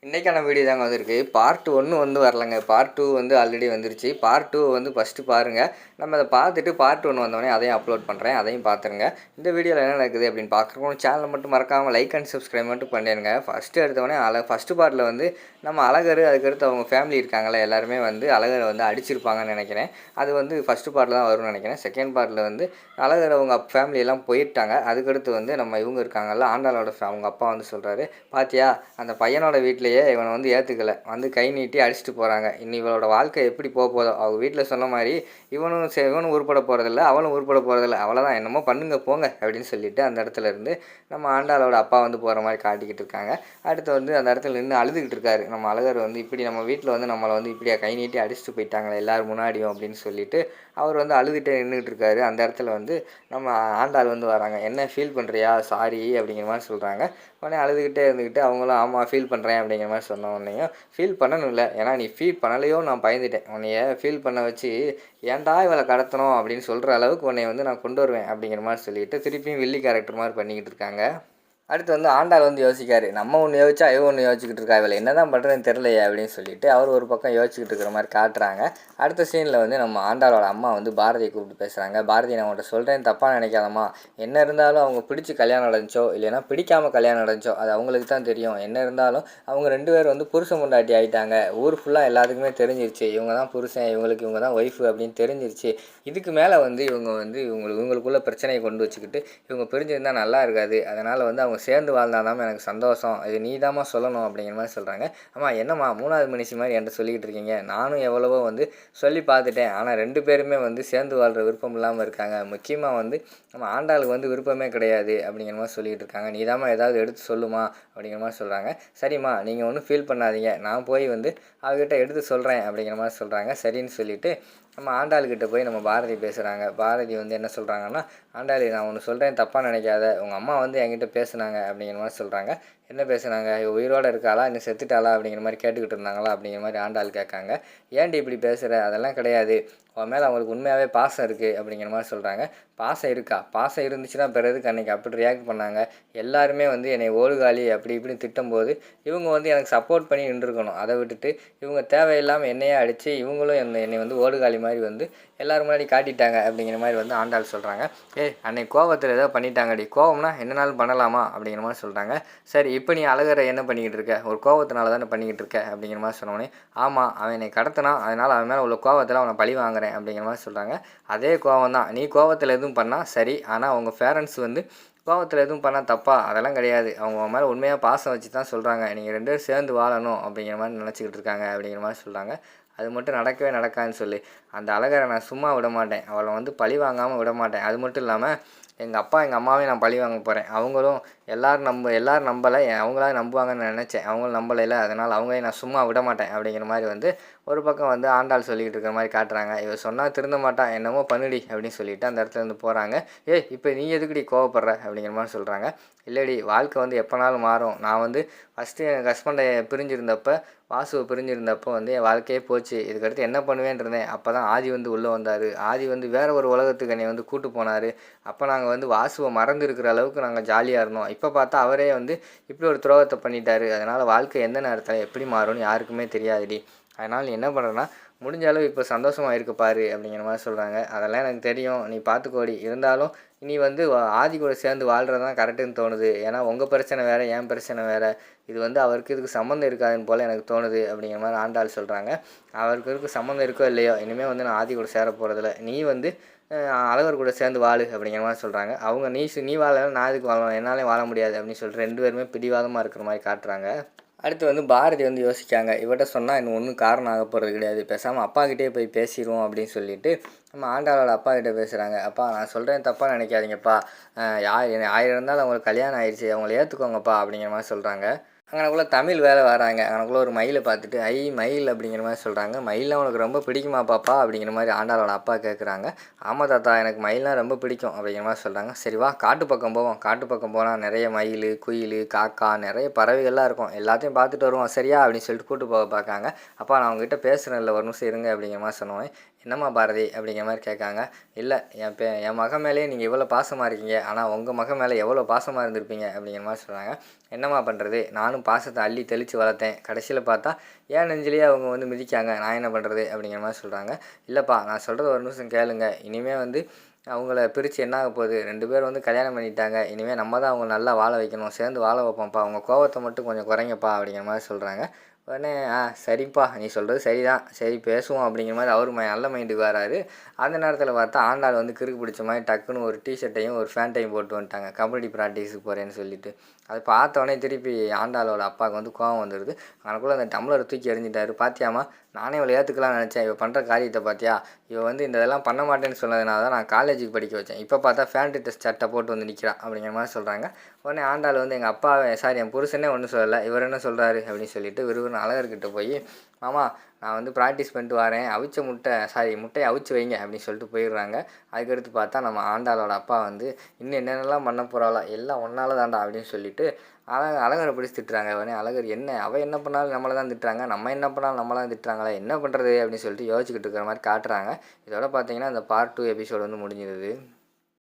இன்றைக்கான வீடியோ தாங்க வந்திருக்கு. பார்ட் 1 வந்து வரலங்க. பார்ட் 2 வந்து ஆல்ரெடி வந்துருச்சு. பார்ட் 2 வந்து ஃபஸ்ட்டு பாருங்கள். நம்ம அதை பார்த்துட்டு பார்ட் 1 வந்தோடனே அதையும் அப்லோட் பண்ணுறேன். அதையும் பார்த்துருங்க. இந்த வீடியோவில் என்ன நடக்குது அப்படின்னு பார்க்குறோம். சேனலை மட்டும் மறக்காமல் லைக் அண்ட் சப்ஸ்கிரைப் மட்டும் பண்ணிடுங்க. ஃபஸ்ட்டு எடுத்தோடனே ஃபஸ்ட்டு பார்ட்டில் வந்து நம்ம அழகர், அதுக்கடுத்து அவங்க ஃபேமிலி இருக்காங்களே எல்லாருமே வந்து அழகரை வந்து அடிச்சிருப்பாங்கன்னு நினைக்கிறேன். அது வந்து ஃபஸ்ட்டு பார்ட்டில் தான் வரும்னு நினைக்கிறேன். செகண்ட் பார்ட்டில் வந்து அழகர் அவங்க ஃபேமிலியெல்லாம் போயிட்டாங்க. அதுக்கடுத்து வந்து நம்ம இவங்க இருக்காங்கல்ல, ஆண்டாளோட அவங்க அப்பா வந்து சொல்கிறாரு, பாத்தியா அந்த பையனோட வீட்டில் இவனை வந்து ஏற்றுக்கலை, வந்து கை நீட்டி அடிச்சுட்டு போகிறாங்க. இன்னும் இவளோட வாழ்க்கை எப்படி போதோ, அவங்க வீட்டில் சொன்ன மாதிரி இவனும் உருப்பட போகிறதில்ல, அவளும் உருப்பட போகிறதில்ல, அவ்வளோதான், என்னமோ பண்ணுங்க போங்க அப்படின்னு சொல்லிட்டு அந்த இடத்துல இருந்து நம்ம ஆண்டாளோட அப்பா வந்து போகிற மாதிரி காட்டிக்கிட்டு இருக்காங்க. அடுத்து வந்து அந்த இடத்துல நின்று அழுதுகிட்டு இருக்காரு. நம்ம அழகர் வந்து இப்படி நம்ம வீட்டில் வந்து நம்மளை வந்து இப்படியா கை நீட்டி அடிச்சுட்டு போயிட்டாங்களே எல்லோரும் முன்னாடியும் அப்படின்னு சொல்லிட்டு அவர் வந்து அழுதுகிட்டே நின்றுட்டு இருக்காரு. அந்த இடத்துல வந்து நம்ம ஆண்டாள் வந்து வராங்க. என்ன ஃபீல் பண்ணுறியா, சாரி அப்படிங்கிற மாதிரி சொல்கிறாங்க. உடனே அழுதுகிட்டே இருந்துக்கிட்டு அவங்களும் ஆமாம் ஃபீல் பண்ணுறேன் அப்படிங்கிற மாதிரி சொன்ன உடனேயும் ஃபீல் பண்ணணும்ல, ஏன்னா நீ ஃபீல் பண்ணலையோ நான் பயந்துட்டேன், உன்னைய ஃபீல் பண்ண வச்சு ஏன்டா இவளை கடத்தணும் அப்படின்னு சொல்கிற அளவுக்கு உன்னை வந்து நான் கொண்டு வருவேன் அப்படிங்கிற மாதிரி சொல்லிட்டு திருப்பியும் வில்லி கேரக்டர் மாதிரி பண்ணிக்கிட்டு இருக்காங்க. அடுத்து வந்து ஆண்டாள் வந்து யோசிக்காரு, நம்ம ஒன்று யோசிச்சா இவ ஒன்று யோசிச்சுக்கிட்டு இருக்கா, இவளை என்ன தான் பண்ணுறதுன்னு தெரிலையே அப்படின்னு சொல்லிட்டு அவர் ஒரு பக்கம் யோசிச்சுக்கிட்டு இருக்கிற மாதிரி காட்டுறாங்க. அடுத்த சீனில் வந்து நம்ம ஆண்டாளோட அம்மா வந்து பாரதியை கூப்பிட்டு பேசுகிறாங்க. பாரதி, நான் உன்கிட்ட சொல்கிறேன், தப்பாக நினைக்காதம்மா. என்ன இருந்தாலும் அவங்க பிடிச்சி கல்யாணம் நடந்துச்சோ இல்லைன்னா பிடிக்காமல் கல்யாணம் நடந்துச்சோ அது அவங்களுக்கு தான் தெரியும். என்ன இருந்தாலும் அவங்க 2 பேர் வந்து புருஷன் பொண்டாட்டி ஆகிட்டாங்க. ஊர் ஃபுல்லாக எல்லாத்துக்குமே தெரிஞ்சிருச்சு, இவங்க தான் புருஷன், இவங்க தான் ஒய்ஃபு அப்படின்னு தெரிஞ்சிருச்சு. இதுக்கு மேலே வந்து இவங்க வந்து இவங்களுக்குள்ள பிரச்சனையை கொண்டு வச்சுக்கிட்டு இவங்க பிரிஞ்சிருந்தால் நல்லா இருக்காது. அதனால் வந்து அவங்க சேர்ந்து வாழ்ந்தாதாம்மா எனக்கு சந்தோஷம், இது நீ தாம்மா சொல்லணும் அப்படிங்கிற மாதிரி சொல்கிறாங்க. ஆமாம், என்னம்மா 3வது மனுஷி மாதிரி என்கிட்ட சொல்லிக்கிட்டு இருக்கீங்க, நானும் எவ்வளவோ வந்து சொல்லி பார்த்துட்டேன், ஆனால் 2 பேருமே வந்து சேர்ந்து வாழ்கிற விருப்பம் இல்லாமல் இருக்காங்க. முக்கியமாக வந்து நம்ம ஆண்டாளுக்கு வந்து விருப்பமே கிடையாது அப்படிங்கிற மாதிரி சொல்லிக்கிட்டு இருக்காங்க. நீ தாம்மா ஏதாவது எடுத்து சொல்லுமா அப்படிங்கிற மாதிரி சொல்கிறாங்க. சரிம்மா, நீங்கள் ஒன்றும் ஃபீல் பண்ணாதீங்க, நான் போய் வந்து அவகிட்ட எடுத்து சொல்கிறேன் அப்படிங்கிற மாதிரி சொல்கிறாங்க. சரின்னு சொல்லிவிட்டு நம்ம ஆண்டாள்கிட்ட போய் நம்ம பாரதி பேசுகிறாங்க. பாரதி வந்து என்ன சொல்கிறாங்கன்னா, ஆண்டாளி, நான் ஒன்று சொல்கிறேன், தப்பாக நினைக்காத, உங்கள் அம்மா வந்து என்கிட்ட பேசுனாங்க அப்படிங்கிற மாதிரி சொல்கிறாங்க. என்ன பேசுனாங்க, உயிரோடு இருக்காளா இன்னும் செத்துட்டாளா அப்படிங்கிற மாதிரி கேட்டுக்கிட்டு இருந்தாங்களா அப்படிங்கிற மாதிரி ஆண்டாள் கேட்காங்க. ஏன்டி இப்படி பேசுகிற, அதெல்லாம் கிடையாது, உன் மேலே அவங்களுக்கு உண்மையாகவே பாசம் இருக்குது அப்படிங்கிற மாதிரி சொல்கிறாங்க. பாசம் இருக்கா, பாசம் இருந்துச்சுன்னா பிறகு அன்றைக்கி அப்படி ரியாக்ட் பண்ணாங்க. எல்லாருமே வந்து என்னை ஓடுகாலி அப்படி இப்படின்னு திட்டும்போது இவங்க வந்து எனக்கு சப்போர்ட் பண்ணி நின்றுருக்கணும். அதை விட்டுட்டு இவங்க தேவையில்லாமல் என்னையே அடித்து இவங்களும் என்னை வந்து ஓடுகாலி மாதிரி வந்து எல்லோரும் முன்னாடி காட்டிட்டாங்க அப்படிங்கிற மாதிரி வந்து ஆண்டாள் சொல்கிறாங்க. அன்னைக்கு கோவத்தில் ஏதோ பண்ணிட்டாங்கடி, கோவம்னா என்னனாலும் பண்ணலாமா அப்படிங்கிற மாதிரி சொல்கிறாங்க. சரி, இப்போ நீ அழகரை என்ன பண்ணிக்கிட்டு இருக்க, ஒரு கோவத்தினால தானே பண்ணிக்கிட்டு இருக்க அப்படிங்கிற மாதிரி சொன்னோடனே, ஆமாம் அவன் என்னை கடத்தினான், அதனால் அவன் மேலே உள்ள கோவத்தில் அவனை பழி வாங்குறேன் அப்படிங்கிற மாதிரி சொல்கிறாங்க. அதே கோவம் தான், நீ கோவத்தில் எதுவும் பண்ணால் சரி, ஆனால் அவங்க பேரண்ட்ஸ் வந்து கோவத்தில் எதுவும் பண்ணால் தப்பா, அதெல்லாம் கிடையாது, அவங்க மேலே உண்மையாக பாசம் வச்சு தான் சொல்கிறாங்க, நீங்கள் 2 பேரும் சேர்ந்து வாழணும் அப்படிங்கிற மாதிரி நினச்சிக்கிட்டு இருக்காங்க அப்படிங்கிற மாதிரி சொல்கிறாங்க. அது மட்டும் நடக்கவே நடக்காதுன்னு சொல்லி அந்த அழகரை நான் சும்மா விட மாட்டேன், அவளை வந்து பழி வாங்காமல் விட மாட்டேன். அது மட்டும் இல்லாமல் எங்கள் அப்பா எங்கள் அம்மாவையும் நான் பழி வாங்க போகிறேன். அவங்களும் எல்லோரும் நம்பலை, அவங்களாவது நம்புவாங்கன்னு நினச்சேன், அவங்களும் நம்பலைல, அதனால் அவங்களையும் நான் சும்மா விட மாட்டேன் அப்படிங்கிற மாதிரி வந்து ஒரு பக்கம் வந்து ஆண்டாள் சொல்லிக்கிட்டு இருக்கிற மாதிரி காட்டுறாங்க. இவ சொன்னால் திருந்த மாட்டான், என்னமோ பண்ணுடி அப்படின்னு சொல்லிவிட்டு அந்த இடத்துல இருந்து போகிறாங்க. இப்போ நீ எதுக்குடி கோவப்படுற அப்படிங்கிற மாதிரி சொல்கிறாங்க. இல்லைடி, வாழ்க்கை வந்து எப்போனாலும் மாறும். நான் வந்து ஃபஸ்ட்டு என் ஹஸ்பண்டை பிரிஞ்சிருந்தப்போ, வாசுவை பிரிஞ்சிருந்தப்போ வந்து என் வாழ்க்கையே போச்சு, இதுக்கடுத்து என்ன பண்ணுவேன்னு இருந்தேன். அப்போ தான் ஆதி வந்து உள்ளே வந்தார். ஆதி வந்து வேறு ஒரு உலகத்துக்கு என்னை வந்து கூட்டு போனார். அப்போ நாங்கள் வந்து வாசுவை மறந்து இருக்கிற அளவுக்கு நாங்கள் ஜாலியாக இருந்தோம். இப்போ பார்த்தா அவரே வந்து இப்படி ஒரு துரோகத்தை பண்ணிட்டாரு. அதனால் வாழ்க்கை எந்த நேரத்தில் எப்படி மாறும்னு யாருக்குமே தெரியாதுடி. அதனால் நீ என்ன பண்ணுறேன்னா, முடிஞ்ச அளவு இப்போ சந்தோஷமாக இருக்க பாரு அப்படிங்கிற மாதிரி சொல்கிறாங்க. அதெல்லாம் எனக்கு தெரியும், நீ பார்த்துக்கோடி, இருந்தாலும் நீ வந்து ஆதி கூட சேர்ந்து வாழ்கிறது தான் கரெக்டுன்னு தோணுது. ஏன்னா உங்கள் பிரச்சனை வேறு, என் பிரச்சனை வேறு, இது வந்து அவருக்கு இதுக்கு சம்மந்தம் இருக்காதுன்னு போல் எனக்கு தோணுது அப்படிங்கிற மாதிரி ஆண்டாள் சொல்கிறாங்க. அவருக்கு இதுக்கு சம்மந்தம் இருக்கோ இல்லையோ, இனிமேல் வந்து நான் ஆதி கூட சேர போகிறதில்ல, நீ வந்து அழகர் கூட சேர்ந்து வாழு அப்படிங்கிற மாதிரி சொல்கிறாங்க. அவங்க நீ வாழலாம், நான் இதுக்கு வாழணும், என்னாலே வாழ முடியாது அப்படின்னு சொல்லிட்டு 2 பேருமே பிடிவாதமாக இருக்கிற மாதிரி காட்டுறாங்க. அடுத்து வந்து பாரதி வந்து யோசிக்காங்க, இவட்ட சொன்னால் இன்னும் ஒன்றும் காரணம் ஆக போகிறது கிடையாது, பேசாமல் அப்பாக்கிட்டே போய் பேசிடுவோம் அப்படின்னு சொல்லிட்டு நம்ம ஆண்டாளோட அப்பா கிட்டே பேசுகிறாங்க. அப்பா, நான் சொல்கிறேன், தப்பாக நினைக்காதீங்கப்பா, ஆயிரம் இருந்தாலும் அவங்களுக்கு கல்யாணம் ஆயிடுச்சு, அவங்கள ஏற்றுக்கோங்கப்பா அப்படிங்கிற மாதிரி சொல்கிறாங்க. அங்கனக்குள்ளே தமிழ் வேலை வராங்க. அங்கனக்குள்ளே ஒரு மயிலை பார்த்துட்டு, மயில் அப்படிங்கிற மாதிரி சொல்கிறாங்க. மயிலாம் உனக்கு ரொம்ப பிடிக்குமா பாப்பா அப்படிங்கிற மாதிரி ஆண்டாளோட அப்பா கேட்குறாங்க. ஆமாம் தாத்தா, எனக்கு மயிலாம் ரொம்ப பிடிக்கும் அப்படிங்கிற மாதிரி சொல்கிறாங்க. சரி வா, காட்டு பக்கம் போவோம், காட்டு பக்கம் போனால் நிறைய மயில், குயில், காக்கா, நிறைய பறவைகள்லாம் இருக்கும், எல்லாத்தையும் பார்த்துட்டு வருவோம் சரியா அப்படின்னு சொல்லிட்டு கூப்பிட்டு போக பார்க்காங்க. அப்பா, நான் அவங்ககிட்ட பேசுகிறேன்ல, ஒரு நிமிஷம் இருங்க அப்படிங்கிற மாதிரி சொன்னோன்னே, என்னம்மா பாரதி அப்படிங்கிற மாதிரி கேட்காங்க. இல்லை என் மகன் மேலேயே நீங்கள் இவ்வளோ பாசமாக இருக்கீங்க, ஆனால் உங்கள் மகன் மேலே எவ்வளோ பாசமாக இருந்திருப்பீங்க அப்படிங்கிற மாதிரி சொல்கிறாங்க. என்னம்மா பண்ணுறது, நானும் பாசத்தை அள்ளி தெளித்து வளர்த்தேன், கடைசியில் பார்த்தா ஏன் நெஞ்சிலேயே அவங்க வந்து மிதிக்காங்க, நான் என்ன பண்ணுறது அப்படிங்கிற மாதிரி சொல்கிறாங்க. இல்லைப்பா, நான் சொல்கிறது ஒரு நிமிஷம் கேளுங்க, இனிமேல் வந்து அவங்கள பிரித்து என்ன ஆக போகுது, 2 பேர் வந்து கல்யாணம் பண்ணிட்டாங்க, இனிமேல் நம்ம தான் அவங்க நல்லா வாழ வைக்கணும், சேர்ந்து வாழ வைப்போம்ப்பா, அவங்க கோவத்தை மட்டும் கொஞ்சம் குறைங்கப்பா அப்படிங்கிற மாதிரி சொல்கிறாங்க. உடனே சரிப்பா, நீ சொல்கிறது சரிதான், சரி பேசுவோம் அப்படிங்கிற மாதிரி அவர் நல்ல மைண்டுக்கு வராரு. அந்த நேரத்தில் பார்த்தா ஆண்டாள் வந்து கிறுக்கு பிடிச்ச மாதிரி டக்குன்னு ஒரு டிஷர்ட்டையும் ஒரு ஃபேண்ட்டையும் போட்டு வந்துட்டாங்க, கபடி ப்ராக்டிஸுக்கு போகிறேன்னு சொல்லிட்டு. அதை பார்த்தோன்னே திருப்பி ஆண்டாளோட அப்பாவுக்கு வந்து கோவம் வந்துடுது. அதற்குள்ளே அந்த டம்ளரை தூக்கி எறிஞ்சிட்டாரு. பாத்தியாம்மா, நானே இவளை ஏற்றுக்கலாம்னு நினச்சேன், இவள் பண்ணுற காரியத்தை பார்த்தியா, இவள் வந்து இந்த இதெல்லாம் பண்ண மாட்டேன்னு சொன்னதுனால தான் நான் காலேஜுக்கு படிக்க வச்சேன், இப்போ பார்த்தா ஃபேண்ட்டு டெஸ்ட் சட்டை போட்டு வந்து நிற்கிறான் அப்படிங்கிற மாதிரி சொல்கிறாங்க. உடனே ஆண்டாள் வந்து எங்கள் அப்பாவை என் புருஷனே ஒன்றும் சொல்லலை, இவர் என்ன சொல்கிறாரு அப்படின்னு சொல்லிட்டு விறுவிறுன்னு அழகர்கிட்ட போய், மாமா நான் வந்து ப்ராக்டிஸ் பண்ணிட்டு வரேன், முட்டையை அவிச்சு வைங்க அப்படின்னு சொல்லிட்டு போயிடுறாங்க. அதுக்கடுத்து பார்த்தா நம்ம ஆண்டாளோட அப்பா வந்து இன்னும் என்னென்னலாம் பண்ண போகிறாளோ எல்லாம் ஒன்றால் தாண்டா அப்படின்னு சொல்லிட்டு அழகரை பிடிச்சி திட்டுறாங்க. உடனே அழகர் அவள் என்ன பண்ணாலும் நம்மளை தான் திட்டுறாங்க, நம்ம என்ன பண்ணாலும் நம்மளை தான் திட்டுறாங்களே, என்ன பண்ணுறது அப்படின்னு சொல்லிட்டு யோசிச்சுக்கிட்டு இருக்கிற மாதிரி காட்டுறாங்க. இதோட பார்த்தீங்கன்னா இந்த பார்ட் 2 எபிசோடு வந்து முடிஞ்சிருது.